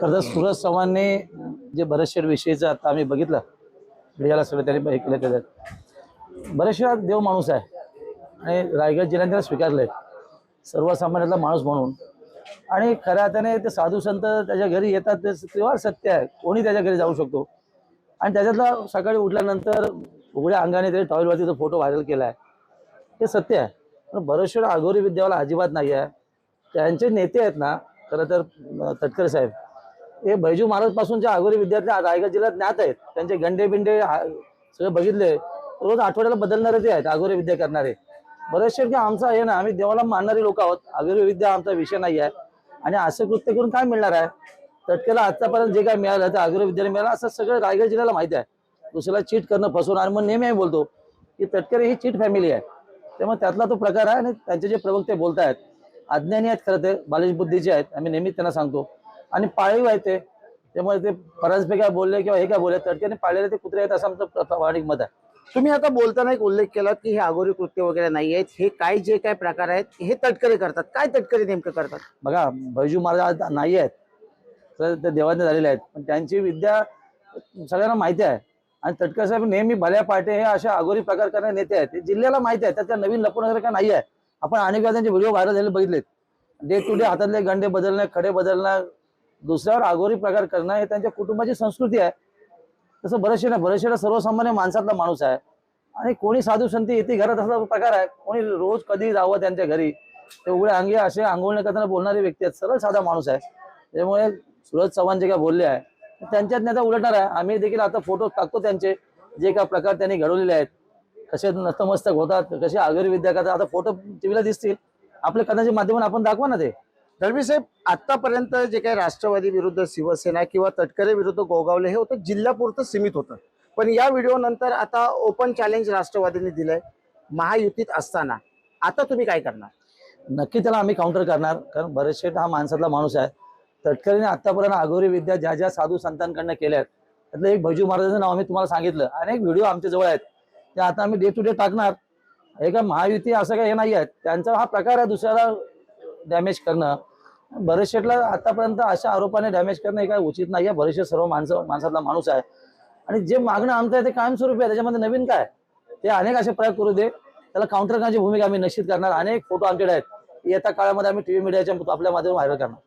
खरं तर सूरज चव्हाणने जे बरेचशे विषयीचं आता आम्ही बघितलं मीडियाला सगळं त्यांनी हे केलं त्याच्यात बरेचशा देव माणूस आहे आणि रायगड जिल्ह्याने त्याला स्वीकारलंय सर्वसामान्यातला माणूस म्हणून. आणि खऱ्या अर्थाने ते साधू संत त्याच्या घरी येतात ते तेव्हा सत्य आहे, कोणी त्याच्या घरी जाऊ शकतो. आणि त्याच्यातला सकाळी उठल्यानंतर उघड्या अंगाने त्याने टॉयलेटवरती तो फोटो व्हायरल केला आहे, हे सत्य आहे. पण बरेचशे अघोरी विद्यावाला अजिबात नाही आहे. त्यांचे नेते आहेत ना खरं तर तटकरे साहेब, हे बैजू महाराज पासूनच्या अघोरी विद्यार्थी रायगड जिल्ह्यात ज्ञात आहेत. त्यांचे गंडे बिंडे सगळे बघितले, रोज आठवड्याला बदलणारे ते आहेत अघोरी विद्या करणारे. बरेचसे की आमचा आहे ना, आम्ही देवाला मानणारी लोक आहोत, अघोरी विद्या आमचा विषय नाही आहे. आणि असं कृत्य करून काय मिळणार आहे? तटकेला आतापर्यंत जे काय मिळालं ते अघोरी विद्याला मिळालं असं सगळं रायगड जिल्ह्याला माहिती आहे. दुसऱ्याला चीट करणं फसवणं, आणि मग नेहमी बोलतो की तटकरे ही चीट फॅमिली आहे. त्यामुळे त्यातला तो प्रकार आहे. आणि त्यांचे जे प्रवक्ते बोलत आहेत अज्ञानी आहेत, खरं ते बालिश बुद्धीचे आहेत, आम्ही नेहमीच त्यांना सांगतो. आणि पाळीव आहे ते, त्यामुळे ते परांजपे काय बोलले किंवा हे काय बोलले, तटकेने पाळलेले ते कुत्रे आहेत असं आमचं प्रामाणिक मत आहे. तुम्ही आता बोलताना एक उल्लेख केला की हे अघोरी कृत्य वगैरे नाही आहेत, हे काय जे काय प्रकार आहेत हे तटकरे करतात. काय तटकरे नेमकं करतात? बघा, बैजू महाराज नाही आहेत तर ते देवाने झालेले आहेत, पण त्यांची विद्या सगळ्यांना माहिती आहे. आणि तटकरे साहेब नेहमी भल्या पाटे हे अशा अघोरी प्रकार करणारे नेते आहेत. ते जिल्ह्याला माहिती आहे, त्याच्या नवीन लपून वगैरे काय नाही आहे. आपण अनेक वेळा त्यांचे व्हिडिओ व्हायरल झालेले बघितलेत. डे टू डे हातातले गंडे बदलणे, खडे बदलणं, दुसऱ्यावर अघोरी प्रकार करणं हे त्यांच्या कुटुंबाची संस्कृती आहे. तसं बरेचशे सर्वसामान्य माणसातला माणूस आहे. आणि कोणी साधू संती येते घरात असा प्रकार आहे, कोणी रोज कधी जावं त्यांच्या घरी, ते उघडे अंगी असे आंघोळ करताना बोलणारे व्यक्ती आहेत, सरळ साधा माणूस आहे. त्यामुळे सूरज चव्हाण जे काय बोलले आहे त्यांच्यात नेता उलटणार आहे. आम्ही देखील आता फोटो टाकतो त्यांचे, जे काय प्रकार त्यांनी घडवलेले आहेत, कसे नतमस्तक होतात, कसे अघोरी विद्या करतात. आता फोटो टीव्हीला दिसतील, आपल्या कथाच्या माध्यमातून आपण दाखवा ना ते. दळवी साहेब, आतापर्यंत जे काही राष्ट्रवादी विरुद्ध शिवसेना किंवा तटकरे विरुद्ध गोगावले हे होतं जिल्ह्यापुरतं सीमित होतं. पण या व्हिडिओ नंतर आता ओपन चॅलेंज राष्ट्रवादीने दिलंय महायुतीत असताना. आता तुम्ही काय करणार? नक्की त्याला आम्ही काउंटर करणार, कारण बरेचशे हा माणसातला माणूस आहे. तटकरेने आतापर्यंत अघोरी विद्या ज्या ज्या साधू संतांकडनं केल्या आहेत त्यातलं एक बैजू महाराजांचं नाव आम्ही तुम्हाला सांगितलं. अनेक व्हिडिओ आमच्या जवळ आहेत, ते आता आम्ही डे टू डे टाकणार. हे काय महायुती असं काही हे नाही आहे, त्यांचा हा प्रकार आहे दुसऱ्याला डॅमेज करणं. बरेचशेला आतापर्यंत अशा आरोपाने डॅमेज करणं हे काय उचित नाही आहे. बरेचसे सर्व माणसातला माणूस आहे. आणि जे मागणं आमचं आहे ते कायमस्वरूपी आहे, त्याच्यामध्ये नवीन काय ते अनेक असे प्रयोग करू दे, त्याला काउंटर करण्याची भूमिका आम्ही निश्चित करणार. अनेक फोटो आमच्याकडे आहेत, येत्या काळामध्ये आम्ही टीव्ही मीडियाच्या आपल्या माध्यमातून व्हायरल करणार.